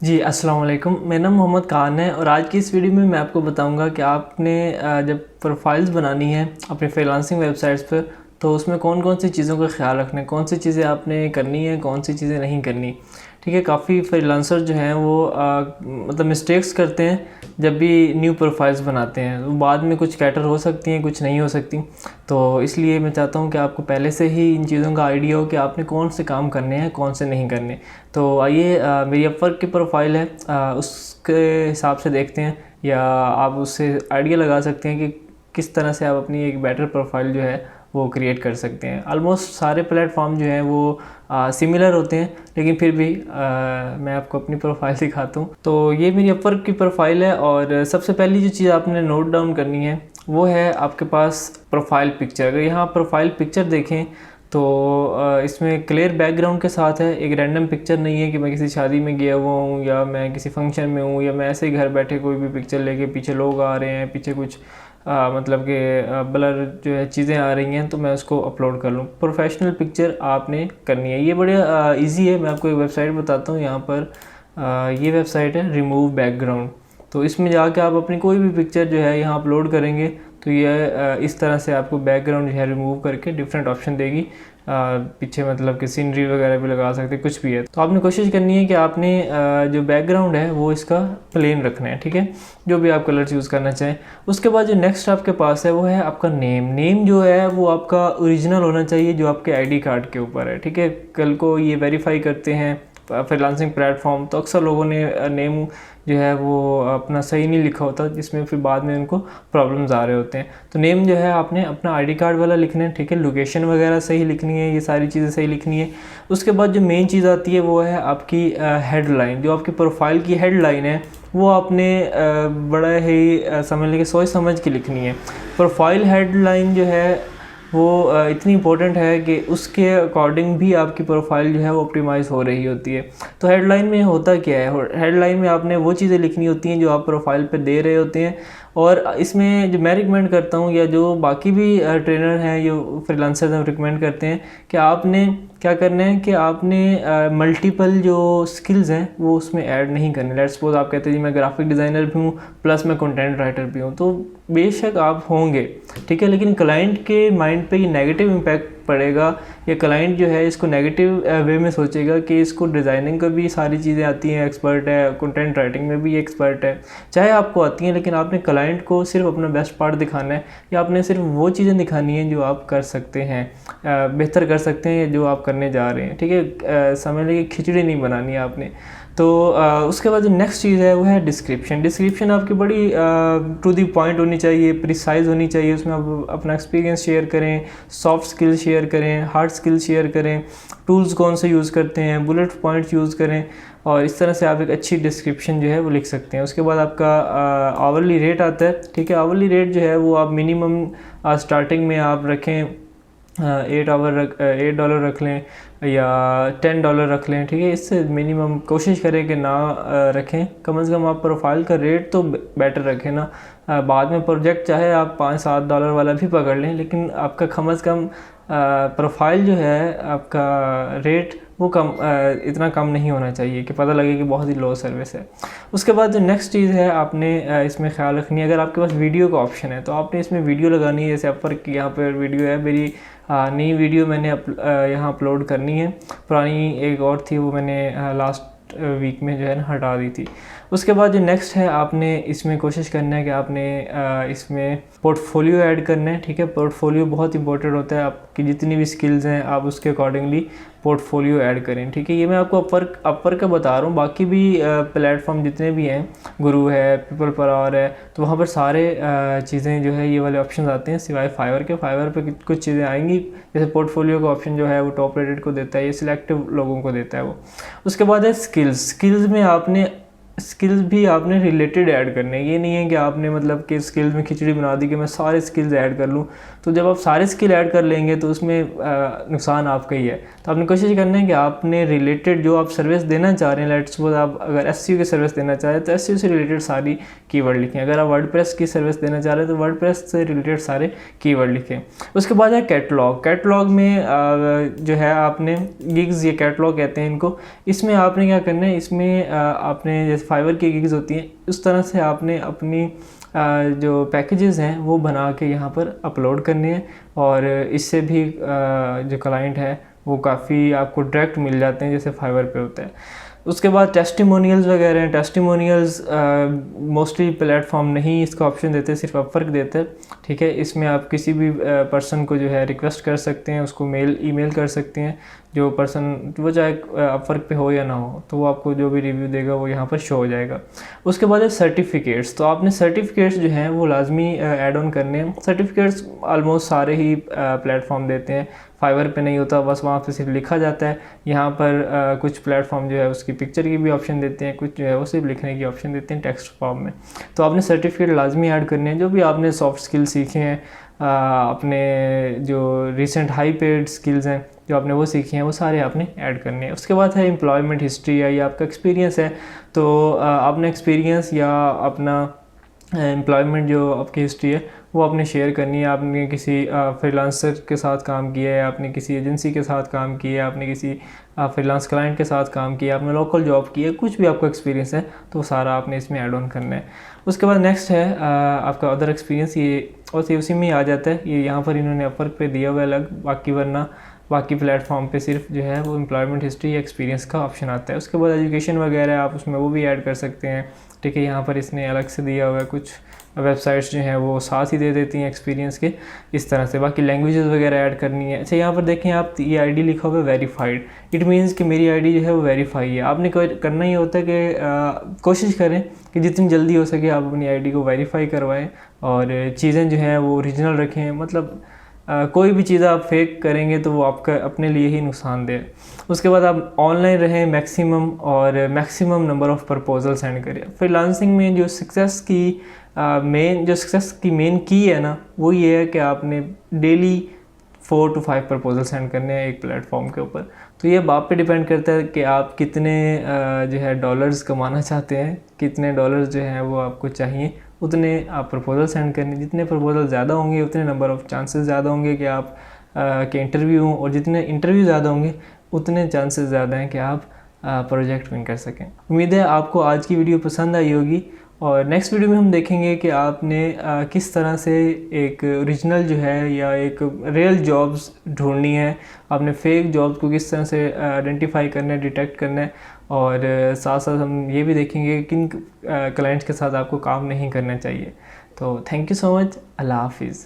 जी, अस्सलाम वालेकुम। मेरा नाम मोहम्मद ख़ान है और आज की इस वीडियो में मैं आपको बताऊंगा कि आपने जब प्रोफाइल्स बनानी है अपने फ्रीलांसिंग वेबसाइट्स पर, तो उसमें कौन कौन सी चीज़ों का ख्याल रखना है, कौन सी चीज़ें आपने करनी है, कौन सी चीज़ें नहीं करनी। ठीक है, काफ़ी फ्रीलांसर जो हैं वो मतलब मिस्टेक्स करते हैं जब भी न्यू प्रोफाइल्स बनाते हैं। वो बाद में कुछ कैटर हो सकती हैं, कुछ नहीं हो सकती। तो इसलिए मैं चाहता हूँ कि आपको पहले से ही इन चीज़ों का आइडिया हो कि आपने कौन से काम करने हैं, कौन से नहीं करने। तो आइए, मेरी अपवर्क की प्रोफाइल है, उसके हिसाब से देखते हैं, या आप उससे आइडिया लगा सकते हैं कि किस तरह से आप अपनी एक बेटर प्रोफाइल जो है वो क्रिएट कर सकते हैं। ऑलमोस्ट सारे प्लेटफॉर्म जो हैं वो सिमिलर होते हैं, लेकिन फिर भी मैं आपको अपनी प्रोफाइल दिखाता हूँ। तो ये मेरी अपवर्क की प्रोफाइल है और सबसे पहली जो चीज़ आपने नोट डाउन करनी है वो है आपके पास प्रोफाइल पिक्चर। अगर यहाँ प्रोफाइल पिक्चर देखें तो इसमें क्लियर बैकग्राउंड के साथ है, एक रैंडम पिक्चर नहीं है कि मैं किसी शादी में गया हुआ हूँ या मैं किसी फंक्शन में हूँ या मैं ऐसे ही घर बैठे कोई भी पिक्चर लेके पीछे लोग आ रहे हैं, पीछे कुछ मतलब कि ब्लर जो है चीज़ें आ रही हैं तो मैं उसको अपलोड कर लूँ। प्रोफेशनल पिक्चर आपने करनी है। ये बड़े इजी है। मैं आपको एक वेबसाइट बताता हूँ। यहाँ पर ये वेबसाइट है रिमूव बैकग्राउंड। तो इसमें जाके आप अपनी कोई भी पिक्चर जो है यहाँ अपलोड करेंगे तो ये इस तरह से आपको बैकग्राउंड जो है रिमूव करके डिफरेंट ऑप्शन देगी। पीछे मतलब कि सीनरी वगैरह भी लगा सकते, कुछ भी है। तो आपने कोशिश करनी है कि आपने जो बैकग्राउंड है वो इसका प्लेन रखना है। ठीक है, जो भी आप कलर्स यूज़ करना चाहें। उसके बाद जो नेक्स्ट आपके पास है वो है आपका नेम जो है वो आपका ओरिजिनल होना चाहिए, जो आपके आईडी कार्ड के ऊपर है। ठीक है, कल को ये वेरीफाई करते हैं फ्रीलांसिंग प्लेटफॉर्म, तो अक्सर लोगों ने नेम जो है वो अपना सही नहीं लिखा होता, जिसमें फिर बाद में उनको प्रॉब्लम्स आ रहे होते हैं। तो नेम जो है आपने अपना आईडी कार्ड वाला लिखना है। ठीक है, लोकेशन वगैरह सही लिखनी है, ये सारी चीज़ें सही लिखनी है। उसके बाद जो मेन चीज़ आती है वो है आपकी हेडलाइन। जो आपकी प्रोफाइल की हेडलाइन है वो आपने बड़ा ही समझ लेके सोच समझ के लिखनी है। प्रोफाइल हेडलाइन जो है वो इतनी इंपॉर्टेंट है कि उसके अकॉर्डिंग भी आपकी प्रोफाइल जो है वो ऑप्टिमाइज़ हो रही होती है। तो हेडलाइन में होता क्या है, हेडलाइन में आपने वो चीज़ें लिखनी होती हैं जो आप प्रोफाइल पे दे रहे होते हैं। और इसमें जो मैं रिकमेंड करता हूँ या जो बाकी भी ट्रेनर हैं, जो फ्रीलांसर्स हैं, रिकमेंड करते हैं कि आपने क्या करना है कि आपने मल्टीपल जो स्किल्स हैं वो उसमें ऐड नहीं करने। लेट्स सपोज आप कहते हैं जी मैं ग्राफिक डिज़ाइनर भी हूँ प्लस मैं कंटेंट राइटर भी हूँ, तो बेशक आप होंगे, ठीक है, लेकिन क्लाइंट के माइंड पे ये नेगेटिव इम्पैक्ट पड़ेगा। या क्लाइंट जो है इसको नेगेटिव वे में सोचेगा कि इसको डिज़ाइनिंग का भी सारी चीज़ें आती हैं, एक्सपर्ट है, कंटेंट राइटिंग में भी एक्सपर्ट है, चाहे आपको आती हैं, लेकिन आपने क्लाइंट को सिर्फ अपना बेस्ट पार्ट दिखाना है या आपने सिर्फ वो चीज़ें दिखानी हैं जो आप कर सकते हैं, बेहतर कर सकते हैं, जो आप करने जा रहे हैं। ठीक है, समझ लीजिए खिचड़ी नहीं बनानी है आपने। तो उसके बाद जो नेक्स्ट चीज़ है वो है डिस्क्रिप्शन। डिस्क्रिप्शन आपकी बड़ी टू दी पॉइंट होनी चाहिए, प्रिसाइज होनी चाहिए। उसमें आप अपना एक्सपीरियंस शेयर करें, सॉफ्ट स्किल्स शेयर करें, हार्ड स्किल्स शेयर करें, टूल्स कौन से यूज़ करते हैं, बुलेट पॉइंट्स यूज़ करें, और इस तरह से आप एक अच्छी डिस्क्रिप्शन जो है वो लिख सकते हैं। उसके बाद आपका आवरली रेट आता है। ठीक है, आवरली रेट जो है वो आप मिनिमम स्टार्टिंग में आप रखें $8 रख लें या $10 रख लें। ठीक है, इससे मिनिमम कोशिश करें कि ना रखें। कम से कम आप प्रोफाइल का रेट तो बेटर रखें ना। बाद में प्रोजेक्ट चाहे आप $5-7 वाला भी पकड़ लें, लेकिन आपका कम से कम प्रोफाइल जो है आपका रेट वो इतना कम नहीं होना चाहिए कि पता लगे कि बहुत ही लो सर्विस है। उसके बाद जो नेक्स्ट चीज़ है आपने इसमें ख्याल रखनी है, अगर आपके पास वीडियो का ऑप्शन है तो आपने इसमें वीडियो लगानी है। जैसे अपवर्क यहाँ पर वीडियो है, मेरी नई वीडियो मैंने यहाँ अपलोड करनी है, पुरानी एक और थी वो मैंने लास्ट वीक में जो है ना हटा दी थी। उसके बाद जो नेक्स्ट है आपने इसमें कोशिश करना है कि आपने इसमें पोर्टफोलियो ऐड करना है। ठीक है, पोर्टफोलियो बहुत इंपॉर्टेंट होता है। आपकी जितनी भी स्किल्स हैं आप उसके अकॉर्डिंगली पोर्टफोलियो ऐड करें। ठीक है, ये मैं आपको अपवर्क का बता रहा हूँ। बाकी भी प्लेटफॉर्म जितने भी हैं, गुरु है, पीपल पर आवर है, तो वहाँ पर सारे चीज़ें जो है ये वाले ऑप्शन आते हैं, सिवाय फाइवर के। फाइवर पे कुछ चीज़ें आएंगी, जैसे पोर्टफोलियो का ऑप्शन जो है वो टॉप रेटेड को देता है, ये सिलेक्टिव लोगों को देता है वो। उसके बाद है स्किल्स। स्किल्स में आपने स्किल्स भी आपने रिलेटेड ऐड करने हैं। ये नहीं है कि आपने मतलब कि स्किल्स में खिचड़ी बना दी कि मैं सारे स्किल्स ऐड कर लूँ। तो जब आप सारे स्किल ऐड कर लेंगे तो उसमें नुकसान आपका ही है। तो आपने कोशिश करना है कि आपने रिलेटेड जो आप सर्विस देना चाह रहे हैं, लेट्स सपोज आप अगर एसईओ की सर्विस देना चाह रहे हैं तो एसईओ से रिलेटेड सारी कीवर्ड लिखें। अगर आप वर्डप्रेस की सर्विस देना चाह रहे हैं तो वर्डप्रेस से रिलेटेड सारे कीवर्ड लिखें। उसके बाद है कैटलॉग। कैटलॉग में जो है आपने गिग्स, ये कैटलॉग कहते हैं इनको, इसमें आपने क्या करना है, इसमें आपने जैसे फाइवर की गिग्स होती हैं उस तरह से आपने अपनी जो पैकेजेस हैं वो बना के यहाँ पर अपलोड करने हैं। और इससे भी जो क्लाइंट है वो काफ़ी आपको डायरेक्ट मिल जाते हैं जैसे फाइवर पे होता है। उसके बाद टेस्टिमोनियल्स वगैरह हैं। टेस्टिमोनियल्स मोस्टली प्लेटफॉर्म नहीं इसका ऑप्शन देते, सिर्फ अपवर्क देते हैं, ठीक है। इसमें आप किसी भी पर्सन को जो है रिक्वेस्ट कर सकते हैं, उसको ईमेल कर सकते हैं। जो पर्सन वो चाहे अपवर्क पे हो या ना हो तो वो आपको जो भी रिव्यू देगा वो यहाँ पर शो हो जाएगा। उसके बाद है सर्टिफिकेट्स। तो आपने सर्टिफिकेट्स जो हैं वो लाजमी ऐड ऑन करने हैं। सर्टिफिकेट्स ऑलमोस्ट सारे ही प्लेटफॉर्म देते हैं, फाइवर पे नहीं होता, बस वहाँ पे सिर्फ लिखा जाता है। यहाँ पर कुछ प्लेटफॉर्म जो है उसकी पिक्चर की भी ऑप्शन देते हैं, कुछ जो है वो सिर्फ लिखने की ऑप्शन देते हैं टेक्स्ट फॉर्म में। तो आपने सर्टिफिकेट लाजमी ऐड करने हैं। जो भी आपने सॉफ्ट स्किल सीखे हैं, अपने जो रिसेंट हाई पेड स्किल्स हैं जो आपने वो सीखी हैं वो सारे आपने ऐड करने हैं। उसके बाद है एम्प्लॉयमेंट हिस्ट्री या आपका एक्सपीरियंस है। तो आपने एक्सपीरियंस या अपना एम्प्लॉयमेंट जो आपकी हिस्ट्री है वो आपने शेयर करनी है। आपने किसी फ्रीलांसर के साथ काम किया है, आपने किसी एजेंसी के साथ काम किया है, आपने किसी फ्रीलांस क्लाइंट के साथ काम किया, आपने लोकल जॉब की है, कुछ भी आपका एक्सपीरियंस है तो सारा आपने इसमें ऐड ऑन करना है। उसके बाद नेक्स्ट है आपका अदर एक्सपीरियंस। ये और उसी में ही आ जाता है, ये यहाँ पर इन्होंने अपवर्क पे दिया हुआ है अलग, बाकी वरना बाकी प्लेटफॉर्म पे सिर्फ जो है वो एम्प्लॉयमेंट हिस्ट्री या एक्सपीरियंस का ऑप्शन आता है। उसके बाद एजुकेशन वगैरह आप उसमें वो भी ऐड कर सकते हैं, ठीक है। यहाँ पर इसने अलग से दिया हुआ है, कुछ वेबसाइट्स जो हैं वो साथ ही दे देती हैं एक्सपीरियंस के, इस तरह से। बाकी लैंग्वेजेस वगैरह ऐड करनी है। अच्छा, यहाँ पर देखें आप, ये आईडी लिखा हुआ है वेरीफाइड, इट मीन्स कि मेरी आईडी जो है वो वेरीफाई है। आपने करना ही होता है कि कोशिश करें कि जितनी जल्दी हो सके आप अपनी आईडी को वेरीफाई करवाएं और चीज़ें जो हैं वो ओरिजिनल रखें। मतलब कोई भी चीज़ आप फेक करेंगे तो वो आपका अपने लिए ही नुकसानदेह है। उसके बाद आप ऑनलाइन रहें मैक्सिमम, और maximum number of proposal send करें। फ्रीलांसिंग में जो सक्सेस की मेन की है ना, वो ये है कि आपने डेली 4 to 5 प्रपोजल सेंड करने हैं एक प्लेटफॉर्म के ऊपर। तो ये आप पे डिपेंड करता है कि आप कितने जो है डॉलर्स कमाना चाहते हैं, कितने डॉलर्स जो हैं वो आपको चाहिए, उतने आप प्रपोजल सेंड करने। जितने प्रपोजल ज़्यादा होंगे उतने नंबर ऑफ़ चांसेस ज़्यादा होंगे कि आप के इंटरव्यू हों, और जितने इंटरव्यू ज़्यादा होंगे उतने चांसेस ज़्यादा हैं कि आप प्रोजेक्ट विन कर सकें। उम्मीद है आपको आज की वीडियो पसंद आई होगी, और नेक्स्ट वीडियो में हम देखेंगे कि आपने किस तरह से एक ओरिजिनल जो है या एक रियल जॉब्स ढूंढनी है, आपने फेक जॉब्स को किस तरह से आइडेंटिफाई करना है, डिटेक्ट करना है। और साथ साथ हम ये भी देखेंगे किन क्लाइंट्स के साथ आपको काम नहीं करना चाहिए। तो थैंक यू सो मच। अल्लाह हाफिज़।